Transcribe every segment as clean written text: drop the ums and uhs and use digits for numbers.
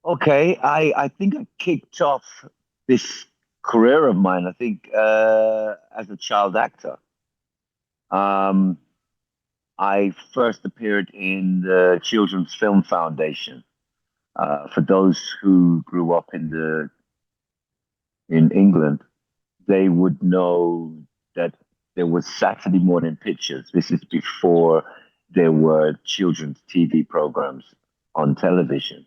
Okay, I think I kicked off this career of mine, I think, as a child actor. Um, I first appeared in the Children's Film Foundation. For those who grew up in England, they would know that there was Saturday morning pictures. This is before there were children's TV programs on television.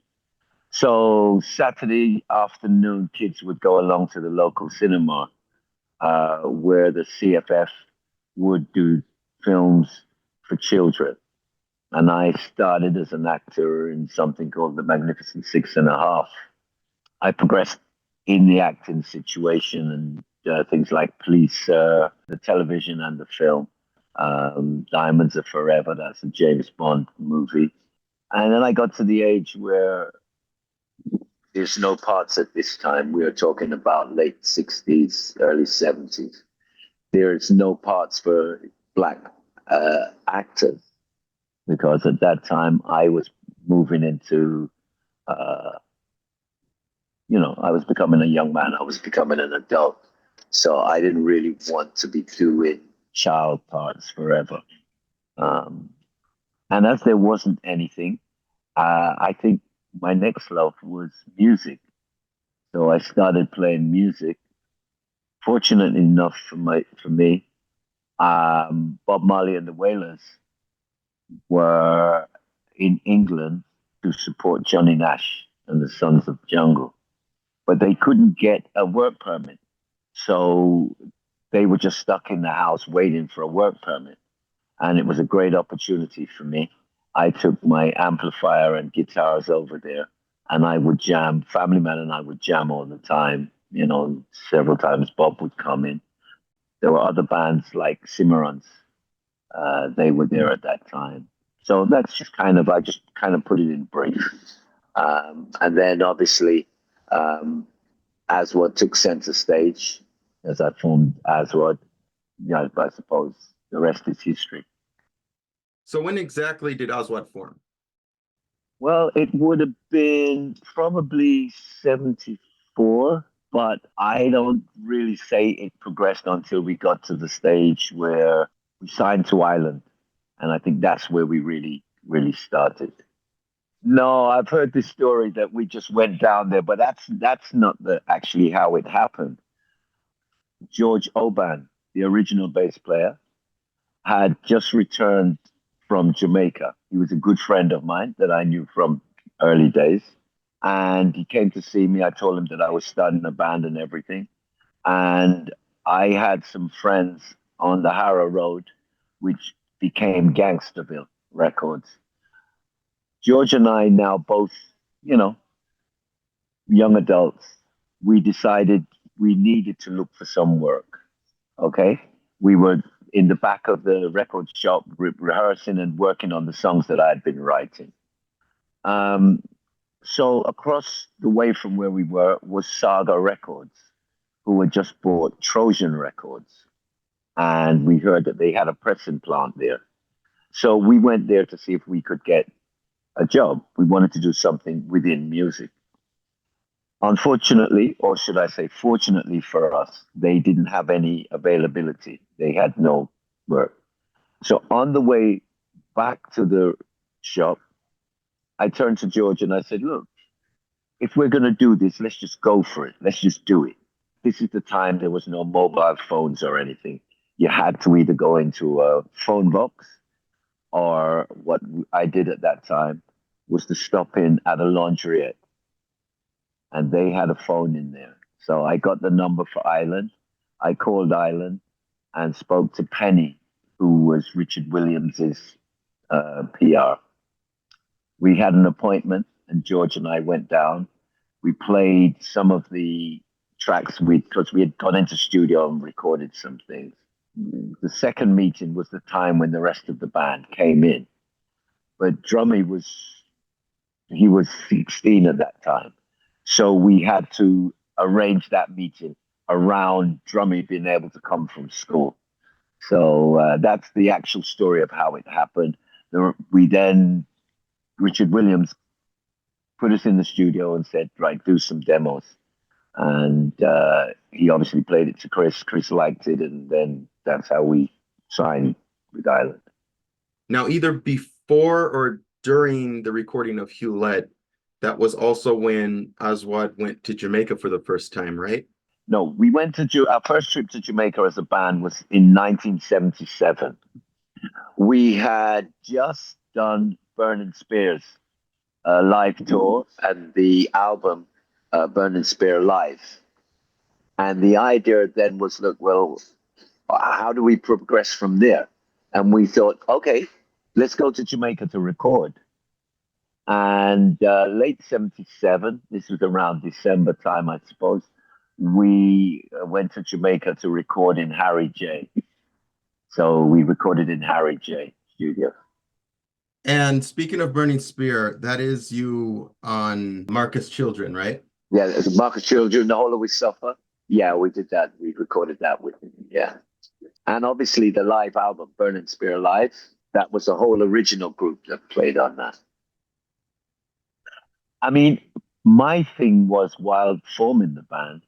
So Saturday afternoon, kids would go along to the local cinema where the CFF would do films for children. And I started as an actor in something called The Magnificent Six and a Half. I progressed in the acting situation and things like Police, the television and the film. Diamonds Are Forever, that's a James Bond movie. And then I got to the age where there's no parts at this time. We are talking about late 60s, early 70s. There's no parts for black actors because at that time I was moving into, uh, I was becoming a young man. I was becoming an adult. So I didn't really want to be doing child parts forever. Um, and as there wasn't anything, I think my next love was music. So I started playing music. Fortunately enough for me, Bob Marley and the Wailers were in England to support Johnny Nash and the Sons of Jungle, but they couldn't get a work permit, so they were just stuck in the house waiting for a work permit, and it was a great opportunity for me. I took my amplifier and guitars over there, and I would jam. Family Man and I would jam all the time. Several times Bob would come in. There were other bands like Cimarrons. They were there at that time. So that's just I just kind of put it in brief. And then obviously, Aswad took center stage as I formed Aswad. I suppose the rest is history. So when exactly did Aswad form? Well, it would have been probably 74, but I don't really say it progressed until we got to the stage where we signed to Ireland. And I think that's where we really, really started. No, I've heard this story that we just went down there, but that's not the actually how it happened. George Oban, the original bass player, had just returned from Jamaica. He was a good friend of mine that I knew from early days. And he came to see me. I told him that I was starting a band and everything. And I had some friends on the Harrow Road, which became Gangsterville Records. George and I now both, you know, young adults, we decided we needed to look for some work. Okay. We were in the back of the record shop rehearsing and working on the songs that I had been writing. Um, so across the way from where we were was Saga Records, who had just bought Trojan Records. And we heard that they had a pressing plant there. So we went there to see if we could get a job. We wanted to do something within music. Unfortunately, or should I say, fortunately for us, they didn't have any availability. They had no work. So on the way back to the shop, I turned to George and I said, look, if we're going to do this, let's just go for it. Let's just do it. This is the time there was no mobile phones or anything. You had to either go into a phone box or what I did at that time was to stop in at a laundrette and they had a phone in there. So I got the number for Island. I called Island and spoke to Penny, who was Richard Williams's PR. We had an appointment, and George and I went down. We played some of the tracks because we had gone into studio and recorded some things. The second meeting was the time when the rest of the band came in, but Drummy he was 16 at that time. So we had to arrange that meeting around Drummy being able to come from school. So that's the actual story of how it happened. We then, Richard Williams put us in the studio and said, right, do some demos. And he obviously played it to Chris. Chris liked it, and then that's how we signed with Island. Now, either before or during the recording of Hewlett, that was also when Aswad went to Jamaica for the first time, right? No, we went to our first trip to Jamaica as a band was in 1977. We had just done Burning Spears live tour and the album Burning Spear Live. And the idea then was, look, well, how do we progress from there? And we thought, okay, let's go to Jamaica to record. And late 77, this was around December time, I suppose, we went to Jamaica to record in Harry J. So we recorded in Harry J studio. And speaking of Burning Spear, that is you on Marcus Children, right? Yeah, Marcus Children, The Whole of We Suffer. Yeah, we did that. We recorded that with him. Yeah. And obviously the live album, Burning Spear Live, that was a whole original group that played on that. I mean, my thing was while forming the band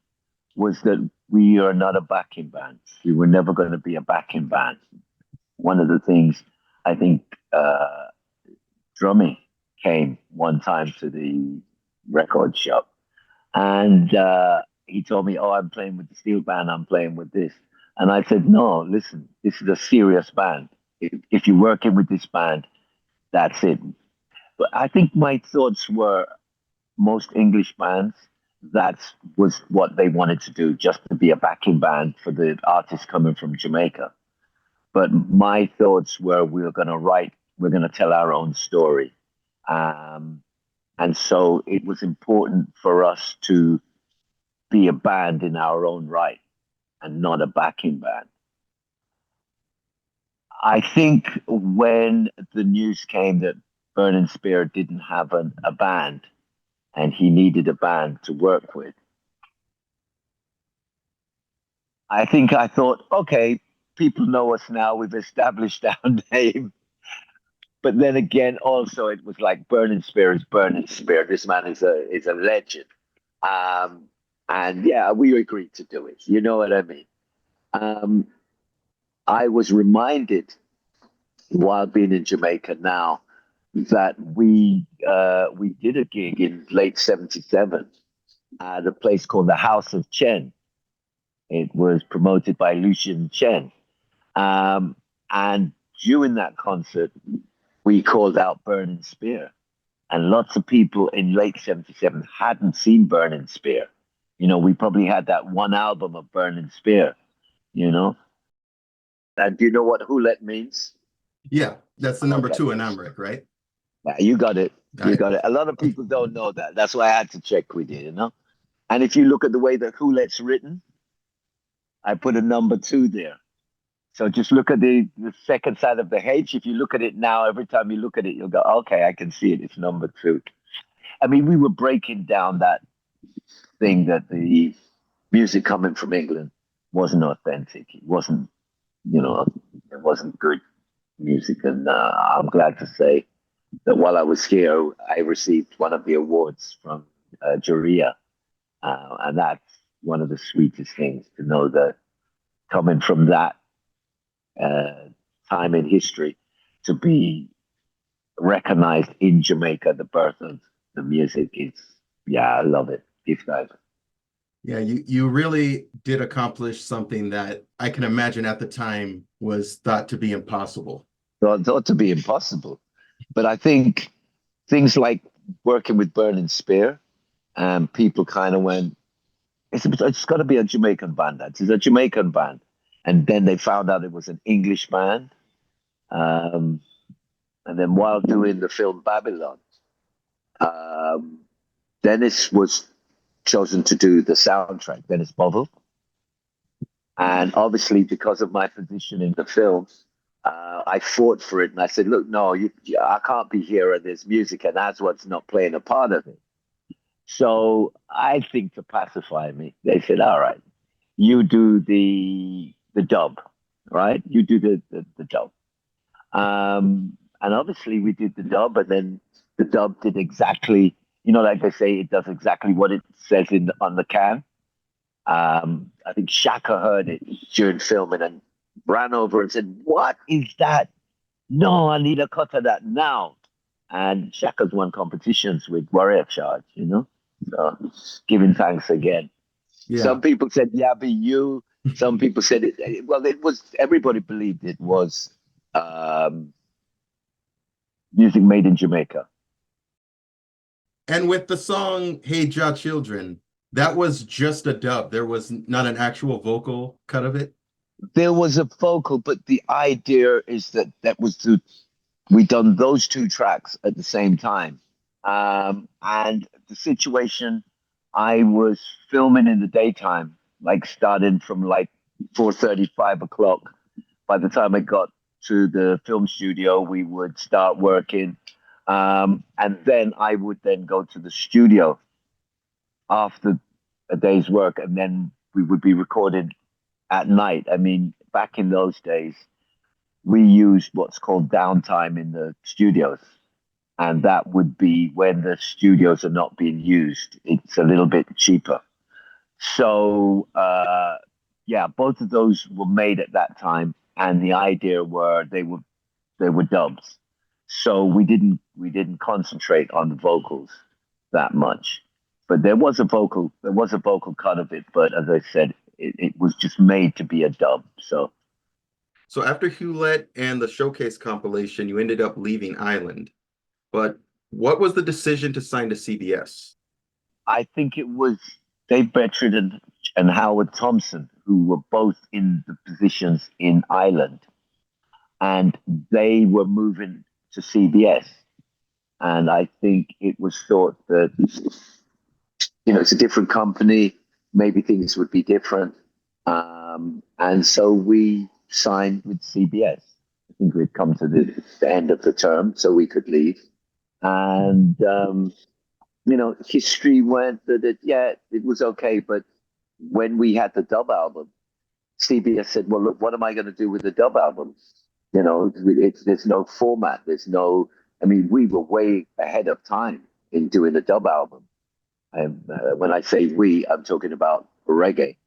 was that we are not a backing band. We were never going to be a backing band. One of the things I think Drummy came one time to the record shop and he told me, oh, I'm playing with the steel band, I'm playing with this. And I said, no, listen, this is a serious band. If you're working with this band, that's it. But I think my thoughts were most English bands, that was what they wanted to do, just to be a backing band for the artists coming from Jamaica. But my thoughts were we're going to tell our own story. And so it was important for us to be a band in our own right and not a backing band. I think when the news came that Burning Spear didn't have a band and he needed a band to work with, I think I thought, okay, people know us now, we've established our name. But then again, also it was like Burning Spear is Burning Spear. This man is a legend. And yeah, we agreed to do it. You know what I mean? I was reminded while being in Jamaica now that we did a gig in late '77 at a place called the House of Chen. It was promoted by Lucien Chen. And during that concert, we called out Burning Spear. And lots of people in late '77 hadn't seen Burning Spear. You know, we probably had that one album of Burning Spear, you know. And do you know what Hewlett means? Yeah, that's the number 2 in Amrik, right? Yeah, you got it. You Right. got it. A lot of people don't know that. That's why I had to check with you, you know. And if you look at the way that Hewlett's written, I put a number 2 there. So just look at the second side of the H. If you look at it now, every time you look at it, you'll go, okay, I can see it. It's number 2. I mean, we were breaking down that thing that the music coming from England wasn't authentic. It wasn't, you know, it wasn't good music. And I'm glad to say that while I was here, I received one of the awards from Juria. And that's one of the sweetest things to know that coming from that time in history to be recognized in Jamaica, the birth of the music is, yeah, I love it. These guys. Yeah, you really did accomplish something that I can imagine at the time was thought to be impossible. Thought to be impossible. But I think things like working with Burning Spear, people kind of went, it's got to be a Jamaican band. It's a Jamaican band. And then they found out it was an English band. And then while doing the film Babylon, Dennis was chosen to do the soundtrack, Dennis Bovell. And obviously, because of my position in the film, I fought for it. And I said, look, no, I can't be here and there's music and Aswad's not playing a part of it. So I think to pacify me, they said, all right, you do the dub, right? You do the dub. And obviously we did the dub, and then the dub did exactly like they say, it does exactly what it says on the can. I think Shaka heard it during filming and ran over and said, "What is that? No, I need a cut of that now." And Shaka's won competitions with Warrior Charge. So giving thanks again. Yeah. Some people said Yabby You. Some people said well, it was, everybody believed it was um, music made in Jamaica. And with the song Hey Ja Children, that was just a dub. There was not an actual vocal cut of it. There was a vocal, but the idea is that was to we done those two tracks at the same time. And the situation, I was filming in the daytime, like starting from like 4:30, 5 o'clock. By the time I got to the film studio, we would start working. And then I would then go to the studio after a day's work, and then we would be recorded at night. I mean, back in those days, we used what's called downtime in the studios. And that would be when the studios are not being used. It's a little bit cheaper. So, yeah, both of those were made at that time. And the idea were they were dubs. So we didn't concentrate on the vocals that much. But there was a vocal cut of it. But as I said, it was just made to be a dub. So So after Hewlett and the Showcase compilation, you ended up leaving Island. But what was the decision to sign to CBS? I think it was Dave Bertrand and Howard Thompson, who were both in the positions in Ireland, and they were moving to CBS. And I think it was thought that, it's a different company, maybe things would be different. And so we signed with CBS. I think we'd come to the end of the term, so we could leave. And history went that yeah, it was okay. But when we had the dub album, CBS said, "Well, look, what am I going to do with the dub album? There's no format. There's no. I mean, we were way ahead of time in doing the dub album. And when I say we, I'm talking about reggae,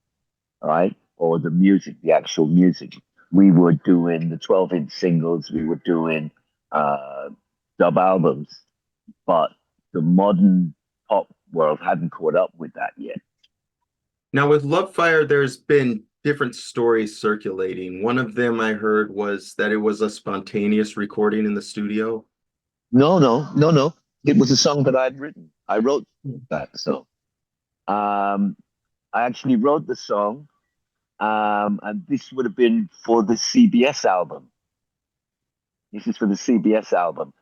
all right, or the music, the actual music. We were doing the 12-inch singles. We were doing uh, dub albums, but the modern pop world hadn't caught up with that yet. Now, with Love Fire, there's been different stories circulating. One of them I heard was that it was a spontaneous recording in the studio. No, no, no, no. It was a song that I'd written. I wrote that song. Um, I actually wrote the song, and this would have been for the CBS album. This is for the CBS album.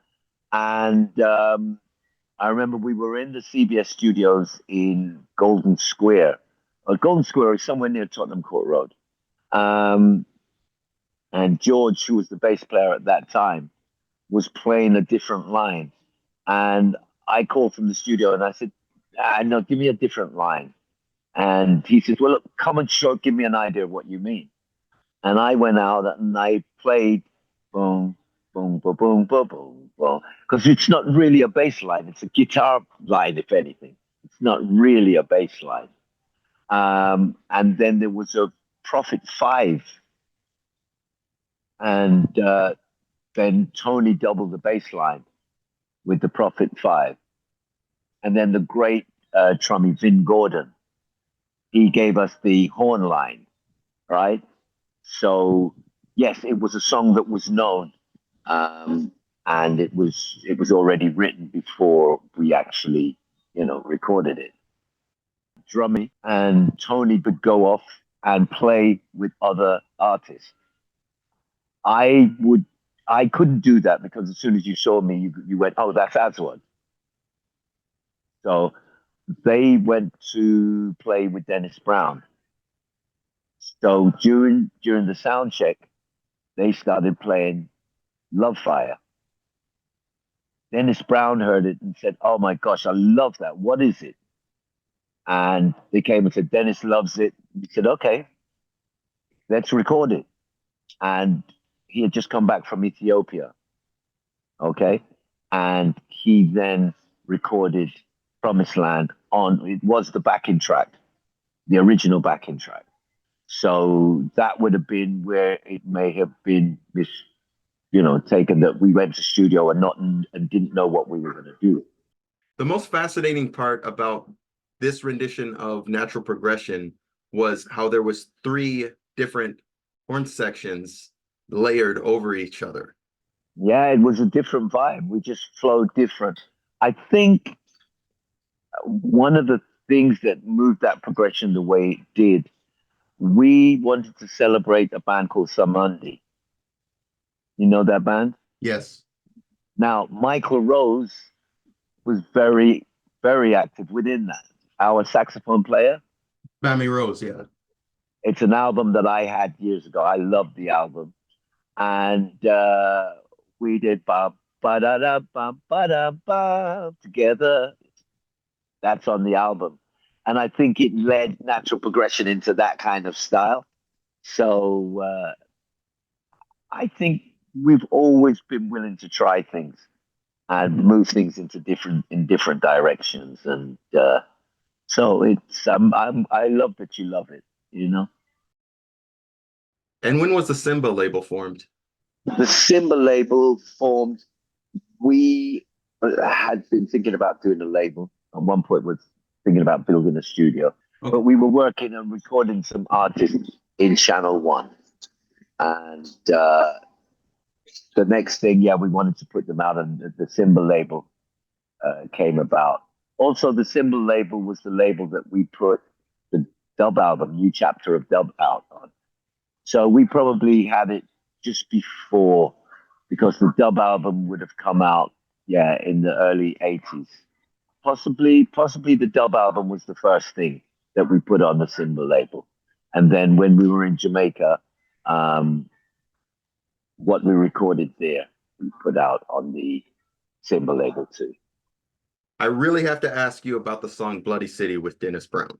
And I remember we were in the CBS studios in Golden Square. Golden Square is somewhere near Tottenham Court Road. Um, and George, who was the bass player at that time, was playing a different line. And I called from the studio and I said, no, give me a different line. And he says, well, look, come and give me an idea of what you mean. And I went out and I played boom, boom, boom, boom, boom, boom, boom. Because it's not really a bass line. It's a guitar line, if anything. It's not really a bass line. And then there was a Prophet 5. And then Tony doubled the bass line with the Prophet 5. And then the great Trummy Vin Gordon, he gave us the horn line, right? So yes, it was a song that was known, and it was already written before we actually, recorded it. Drummy and Tony would go off and play with other artists. I would, I couldn't do that because as soon as you saw me, you went, "Oh, that's Aswad." So they went to play with Dennis Brown. So during the sound check, they started playing Love Fire. Dennis Brown heard it and said, "Oh my gosh, I love that. What is it?" And they came and said, "Dennis loves it." He said, "Okay, let's record it." And he had just come back from Ethiopia. Okay. And he then recorded Promised Land on. It was the backing track, the original backing track. So that would have been where it may have been taken, that we went to studio and didn't know what we were going to do. The most fascinating part about this rendition of Natural Progression was how there was three different horn sections layered over each other. Yeah, it was a different vibe. We just flowed different. I think one of the things that moved that progression the way it did, we wanted to celebrate a band called Samandi. You know that band? Yes. Now, Michael Rose was very, very active within that. Our saxophone player. Mammy Rose, yeah. It's an album that I had years ago. I loved the album. And we did ba ba da da ba together. That's on the album. And I think it led Natural Progression into that kind of style. So I think we've always been willing to try things and move things into different directions. And so it's I love that you love it, you know. And when was the Simba label formed? The Simba label formed. We had been thinking about doing a label. At one point, was thinking about building a studio, but we were working and recording some artists in Channel One, and the next thing, yeah, we wanted to put them out, and the Simba label came about. Also, the Simba label was the label that we put the dub album, New Chapter of Dub, out on. So we probably had it just before, because the dub album would have come out, yeah, in the early 80s. Possibly the dub album was the first thing that we put on the Simba label. And then when we were in Jamaica, what we recorded there, we put out on the Simba label too. I really have to ask you about the song Bloody City with Dennis Brown.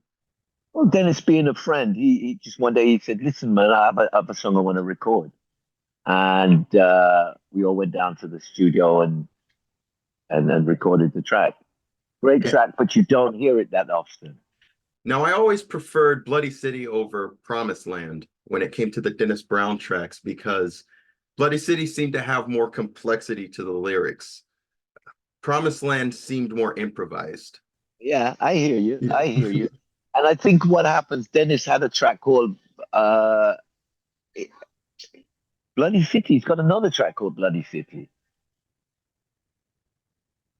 Well, Dennis being a friend, he just one day he said, "Listen, man, I have a song I want to record." And we all went down to the studio and then recorded the track. Great track, but you don't hear it that often. Now, I always preferred Bloody City over Promised Land when it came to the Dennis Brown tracks, because Bloody City seemed to have more complexity to the lyrics. Promised Land seemed more improvised. Yeah, I hear you. I hear you. And I think what happens, Dennis had a track called Bloody City. He's got another track called Bloody City.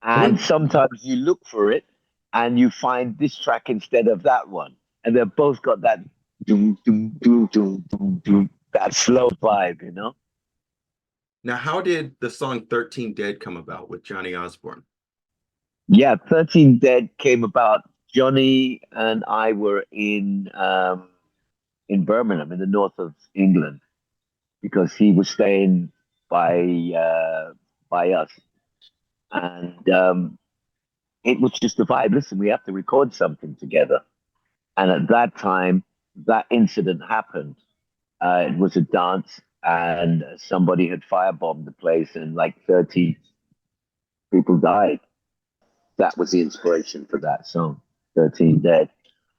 And sometimes you look for it and you find this track instead of that one. And they've both got that doom, doom, doom, doom, doom, doom, that slow vibe, you know? Now, how did the song 13 Dead come about with Johnny Osborne? Yeah, 13 Dead came about. Johnny and I were in Birmingham, in the north of England, because he was staying by us. And it was just a vibe. Listen, we have to record something together. And at that time, that incident happened. It was a dance, and somebody had firebombed the place, and like 30 people died. That was the inspiration for that song, 13 Dead.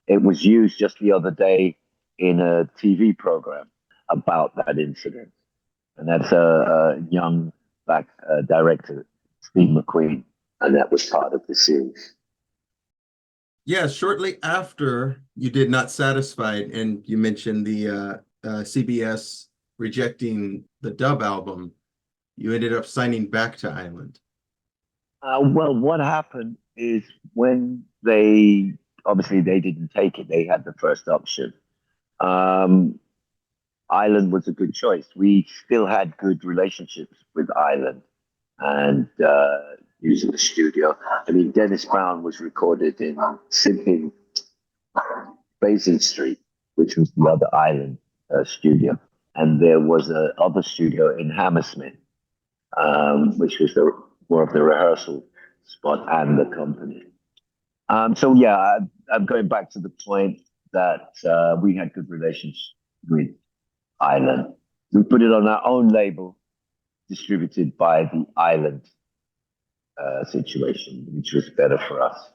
It was used just the other day in a TV program about that incident. And that's a young black director, Steve McQueen, and that was part of the series. Yeah, shortly after you did Not Satisfied, and you mentioned the CBS rejecting the dub album, you ended up signing back to Island. Well, what happened is when they obviously they didn't take it, they had the first option. Um, Island was a good choice. We still had good relationships with Island and using the studio. I mean, Dennis Brown was recorded in Simping Basin Street, which was the other Island studio. And there was a other studio in Hammersmith, which was more of the rehearsal spot and the company. So yeah, I'm going back to the point that we had good relations with Island. We put it on our own label, distributed by the Island situation, which was better for us.